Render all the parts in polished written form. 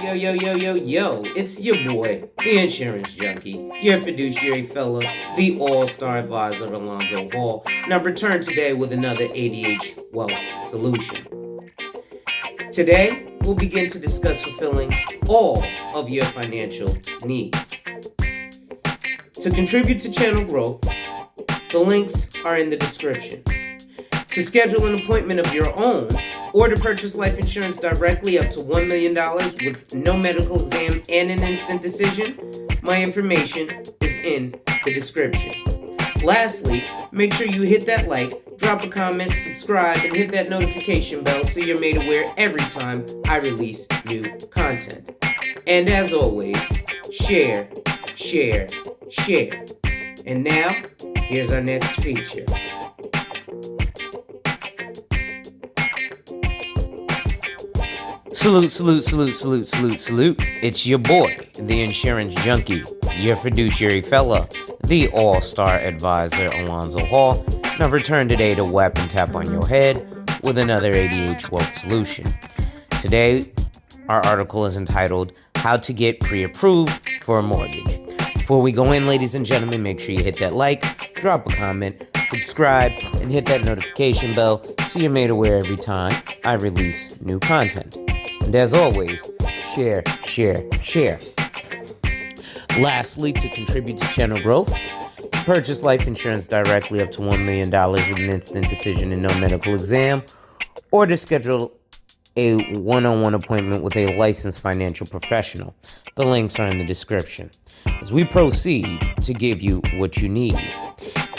Yo, it's your boy, the insurance junkie, your fiduciary fella, the all-star advisor Alonzo Hall, and I've returned today with another ADH wealth solution. Today, we'll begin to discuss fulfilling all of your financial needs. To contribute to channel growth, the links are in the description. To schedule an appointment of your own, or to purchase life insurance directly up to $1 million with no medical exam and an instant decision, my information is in the description. Lastly, make sure you hit that like, drop a comment, subscribe, and hit that notification bell so you're made aware every time I release new content. And as always, share. And now, here's our next feature. Salute. It's your boy, the insurance junkie, your fiduciary fella, the all-star advisor, Alonzo Hall, and I've returned today to whap and tap on your head with another ADH wealth solution. Today, our article is entitled, How to Get Pre-Approved for a Mortgage. Before we go in, ladies and gentlemen, make sure you hit that like, drop a comment, subscribe, and hit that notification bell so you're made aware every time I release new content. And as always, share. Lastly, to contribute to channel growth, purchase life insurance directly up to $1 million with an instant decision and no medical exam, or to schedule a one-on-one appointment with a licensed financial professional. The links are in the description. As we proceed to give you what you need.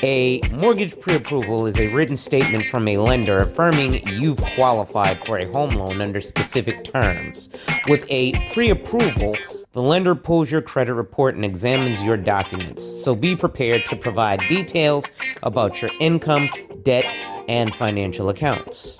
A mortgage pre-approval is a written statement from a lender affirming you've qualified for a home loan under specific terms. With a pre-approval, the lender pulls your credit report and examines your documents, so be prepared to provide details about your income, debt, and financial accounts.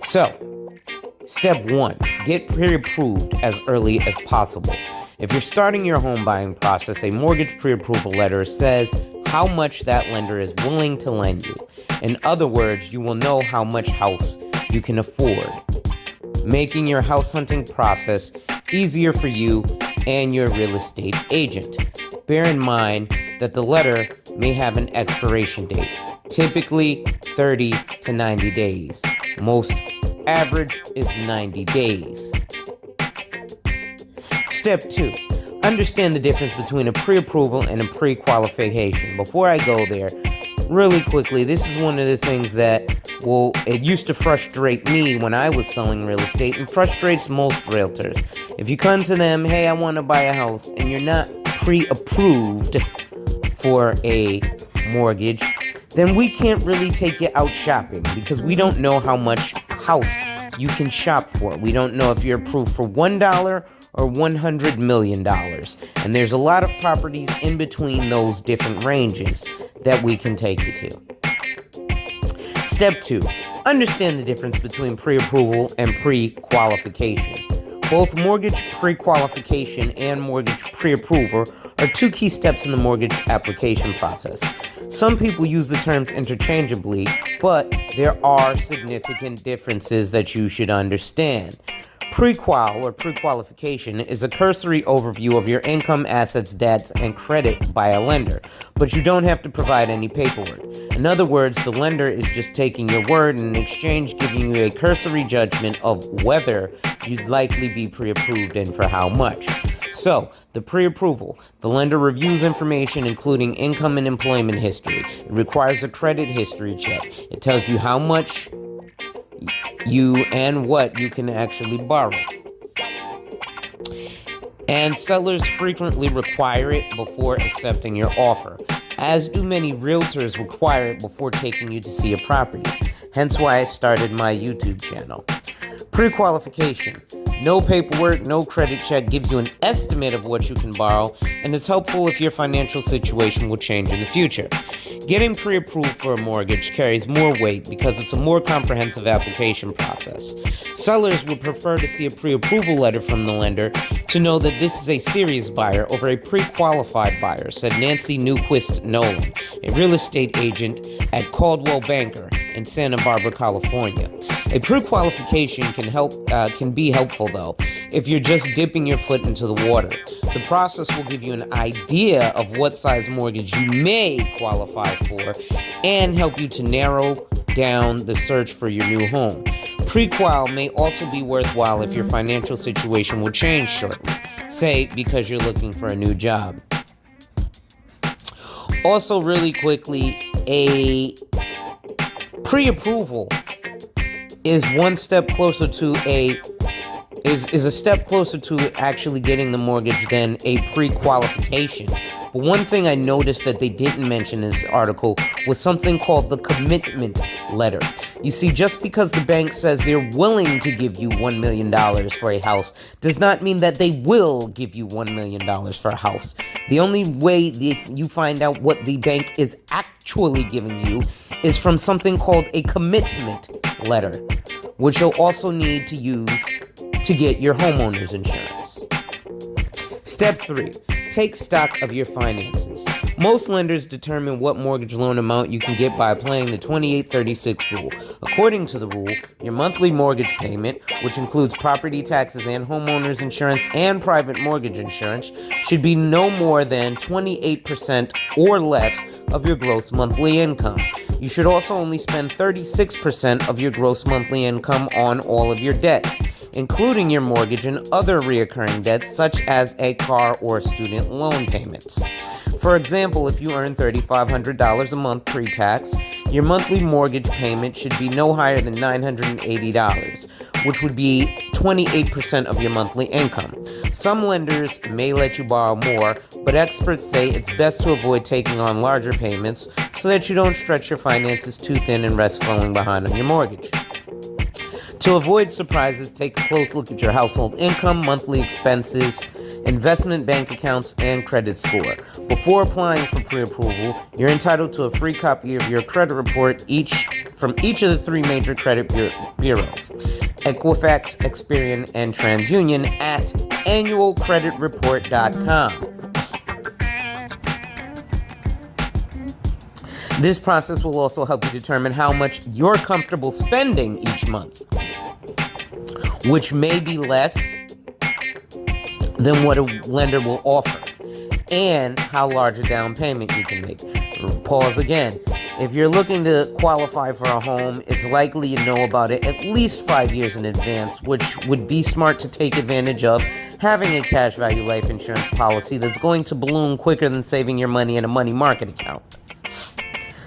So, step 1, get pre-approved as early as possible. If you're starting your home buying process, a mortgage pre-approval letter says how much that lender is willing to lend you. In other words, you will know how much house you can afford, making your house hunting process easier for you and your real estate agent. Bear in mind that the letter may have an expiration date, typically 30 to 90 days. Most average is 90 days. Step 2, understand the difference between a pre-approval and a pre-qualification. Before I go there, really quickly, this is one of the things that, it used to frustrate me when I was selling real estate and frustrates most realtors. If you come to them, hey, I want to buy a house, and you're not pre-approved for a mortgage, then we can't really take you out shopping because we don't know how much house you can shop for. We don't know if you're approved for $1 or $100 million. And there's a lot of properties in between those different ranges that we can take you to. Step 2, understand the difference between pre-approval and pre-qualification. Both mortgage pre-qualification and mortgage pre-approval are two key steps in the mortgage application process. Some people use the terms interchangeably, but there are significant differences that you should understand. Pre-qual or pre-qualification is a cursory overview of your income, assets, debts, and credit by a lender, but you don't have to provide any paperwork. In other words, the lender is just taking your word and in exchange giving you a cursory judgment of whether you'd likely be pre-approved and for how much. So, the pre-approval, the lender reviews information including income and employment history. It requires a credit history check. It tells you how much you and what you can actually borrow. And sellers frequently require it before accepting your offer, as do many realtors require it before taking you to see a property. Hence why I started my YouTube channel. Pre-qualification. No paperwork, no credit check, gives you an estimate of what you can borrow, and it's helpful if your financial situation will change in the future. Getting pre-approved for a mortgage carries more weight because it's a more comprehensive application process. Sellers would prefer to see a pre-approval letter from the lender to know that this is a serious buyer over a pre-qualified buyer, said Nancy Newquist Nolan, a real estate agent at Coldwell Banker in Santa Barbara, California. A pre-qualification can be helpful though if you're just dipping your foot into the water. The process will give you an idea of what size mortgage you may qualify for and help you to narrow down the search for your new home. Pre-qual may also be worthwhile if your financial situation will change shortly, say because you're looking for a new job. Also, really quickly, a pre-approval is one step closer to is a step closer to actually getting the mortgage than a pre-qualification. But one thing I noticed that they didn't mention in this article was something called the commitment letter. You see, just because the bank says they're willing to give you $1 million for a house does not mean that they will give you $1 million for a house. The only way you find out what the bank is actually giving you is from something called a commitment letter, which you'll also need to use to get your homeowner's insurance. Step 3. Take stock of your finances. Most lenders determine what mortgage loan amount you can get by applying the 2836 rule. According to the rule, your monthly mortgage payment, which includes property taxes and homeowner's insurance and private mortgage insurance, should be no more than 28% or less of your gross monthly income. You should also only spend 36% of your gross monthly income on all of your debts, including your mortgage and other recurring debts such as a car or student loan payments. For example, if you earn $3,500 a month pre-tax, your monthly mortgage payment should be no higher than $980, which would be 28% of your monthly income. Some lenders may let you borrow more, but experts say it's best to avoid taking on larger payments so that you don't stretch your finances too thin and risk falling behind on your mortgage. To avoid surprises, take a close look at your household income, monthly expenses, investment bank accounts, and credit score. Before applying for pre-approval, you're entitled to a free copy of your credit report from each of the 3 major credit bureaus, Equifax, Experian, and TransUnion at annualcreditreport.com. This process will also help you determine how much you're comfortable spending each month, which may be less than what a lender will offer, and how large a down payment you can make. Pause again. If you're looking to qualify for a home, it's likely you know about it at least 5 years in advance, which would be smart to take advantage of having a cash value life insurance policy that's going to balloon quicker than saving your money in a money market account.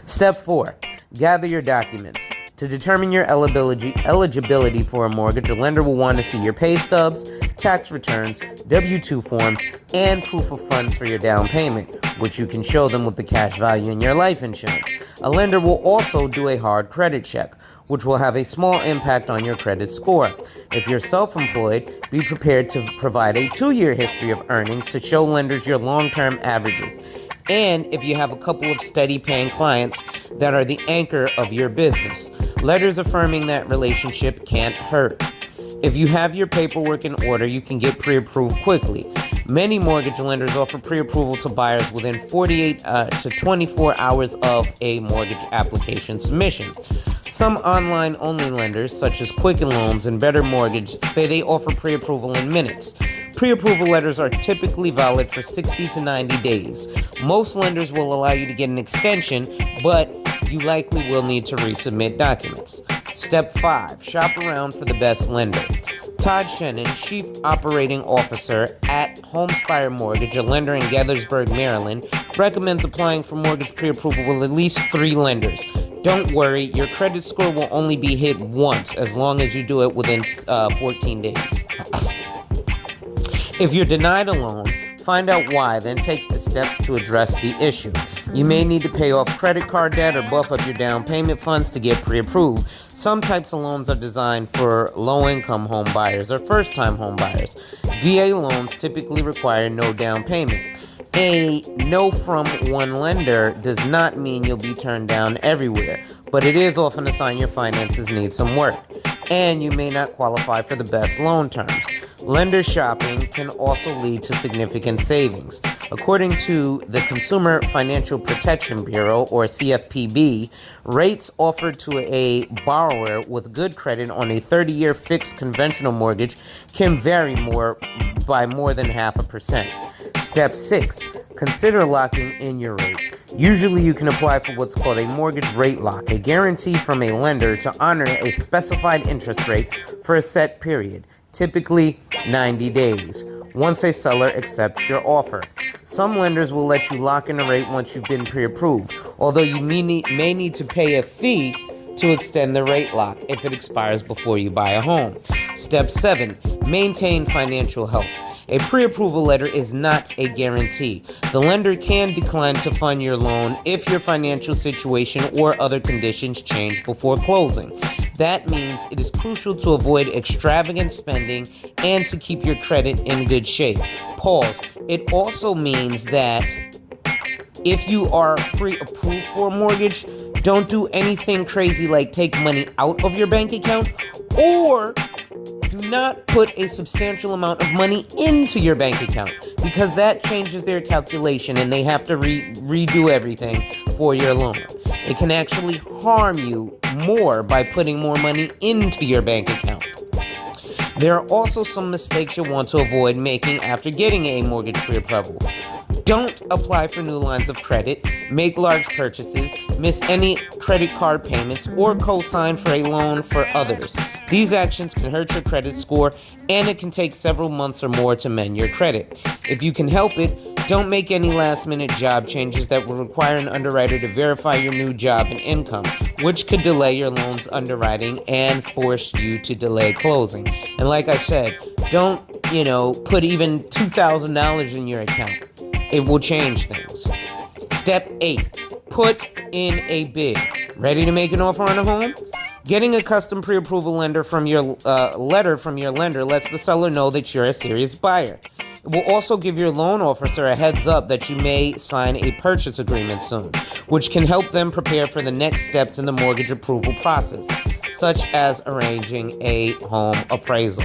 Step 4. Gather your documents. To determine your eligibility for a mortgage, a lender will want to see your pay stubs, tax returns, W-2 forms, and proof of funds for your down payment, which you can show them with the cash value in your life insurance. A lender will also do a hard credit check, which will have a small impact on your credit score. If you're self-employed, be prepared to provide a 2-year history of earnings to show lenders your long-term averages. And if you have a couple of steady paying clients that are the anchor of your business, letters affirming that relationship can't hurt. If you have your paperwork in order, you can get pre-approved quickly. Many mortgage lenders offer pre-approval to buyers within 48 to 24 hours of a mortgage application submission. Some online-only lenders, such as Quicken Loans and Better Mortgage, say they offer pre-approval in minutes. Pre-approval letters are typically valid for 60 to 90 days. Most lenders will allow you to get an extension, but you likely will need to resubmit documents. Step 5. Shop around for the best lender. Todd Shannon, Chief Operating Officer at Homespire Mortgage, a lender in Gaithersburg, Maryland, recommends applying for mortgage pre-approval with at least 3 lenders. Don't worry, your credit score will only be hit once as long as you do it within 14 days. If you're denied a loan, find out why, then take the steps to address the issue. You may need to pay off credit card debt or buff up your down payment funds to get pre-approved. Some types of loans are designed for low-income home buyers or first-time home buyers. VA loans typically require no down payment. A no from one lender does not mean you'll be turned down everywhere, but it is often a sign your finances need some work, and you may not qualify for the best loan terms. Lender shopping can also lead to significant savings. According to the Consumer Financial Protection Bureau, or CFPB, rates offered to a borrower with good credit on a 30-year fixed conventional mortgage can vary by more than 0.5%. Step 6. Consider locking in your rate. Usually you can apply for what's called a mortgage rate lock, a guarantee from a lender to honor a specified interest rate for a set period, typically 90 days, once a seller accepts your offer. Some lenders will let you lock in a rate once you've been pre-approved, although you may need to pay a fee to extend the rate lock if it expires before you buy a home. Step 7. Maintain financial health. A pre-approval letter is not a guarantee. The lender can decline to fund your loan if your financial situation or other conditions change before closing. That means it is crucial to avoid extravagant spending and to keep your credit in good shape. Pause. It also means that if you are pre-approved for a mortgage, don't do anything crazy like take money out of your bank account, or do not put a substantial amount of money into your bank account, because that changes their calculation and they have to redo everything for your loan. It can actually harm you more by putting more money into your bank account. There are also some mistakes you'll want to avoid making after getting a mortgage pre-approval. Don't apply for new lines of credit, make large purchases, miss any credit card payments, or co-sign for a loan for others. These actions can hurt your credit score, and it can take several months or more to mend your credit. If you can help it, don't make any last-minute job changes that will require an underwriter to verify your new job and income, which could delay your loan's underwriting and force you to delay closing. And like I said, don't, put even $2,000 in your account. It will change things. Step 8. Put in a bid. Ready to make an offer on a home? Getting a custom pre-approval letter from your lender lets the seller know that you're a serious buyer. It will also give your loan officer a heads up that you may sign a purchase agreement soon, which can help them prepare for the next steps in the mortgage approval process, such as arranging a home appraisal.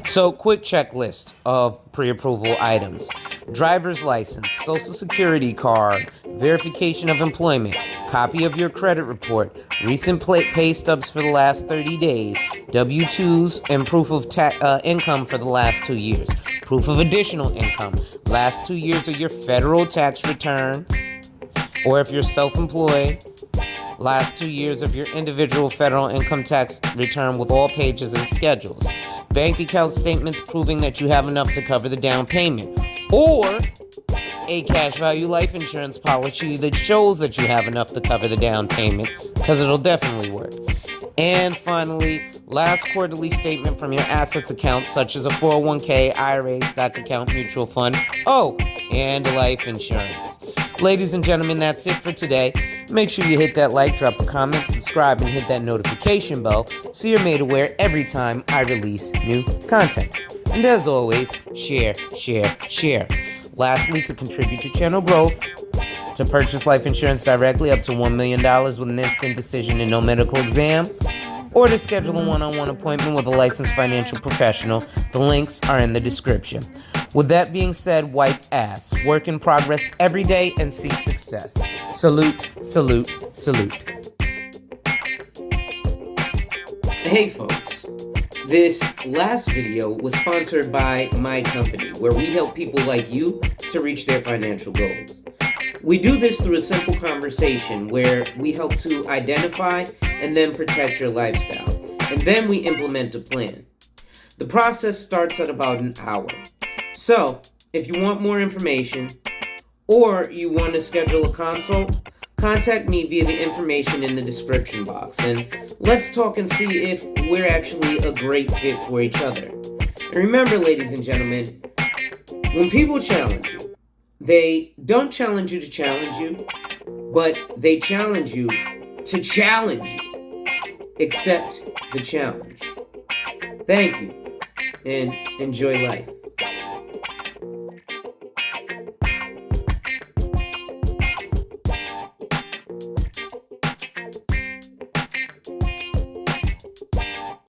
So, quick checklist of pre-approval items: driver's license, social security card, verification of employment, copy of your credit report, recent pay stubs for the last 30 days, W-2s, and proof of income for the last 2 years, proof of additional income, last 2 years of your federal tax return, or if you're self-employed, last 2 years of your individual federal income tax return with all pages and schedules, bank account statements proving that you have enough to cover the down payment, or a cash value life insurance policy that shows that you have enough to cover the down payment, because it'll definitely work. And finally, last quarterly statement from your assets account, such as a 401k, IRA, stock account, mutual fund, and life insurance. Ladies and gentlemen, that's it for today. Make sure you hit that like, drop a comment, subscribe, and hit that notification bell so you're made aware every time I release new content. And as always, share, share, share. Lastly, to contribute to channel growth, to purchase life insurance directly up to $1 million with an instant decision and no medical exam, or to schedule a one-on-one appointment with a licensed financial professional, the links are in the description. With that being said, wipe ass, work in progress every day, and seek success. Salute, salute, salute. Hey folks, this last video was sponsored by my company, where we help people like you to reach their financial goals. We do this through a simple conversation where we help to identify and then protect your lifestyle, and then we implement a plan. The process starts at about an hour. So, if you want more information or you want to schedule a consult, contact me via the information in the description box, and let's talk and see if we're actually a great fit for each other. And remember, ladies and gentlemen, when people challenge you, they don't challenge you to challenge you, but they challenge you to challenge you. Accept the challenge. Thank you, and enjoy life.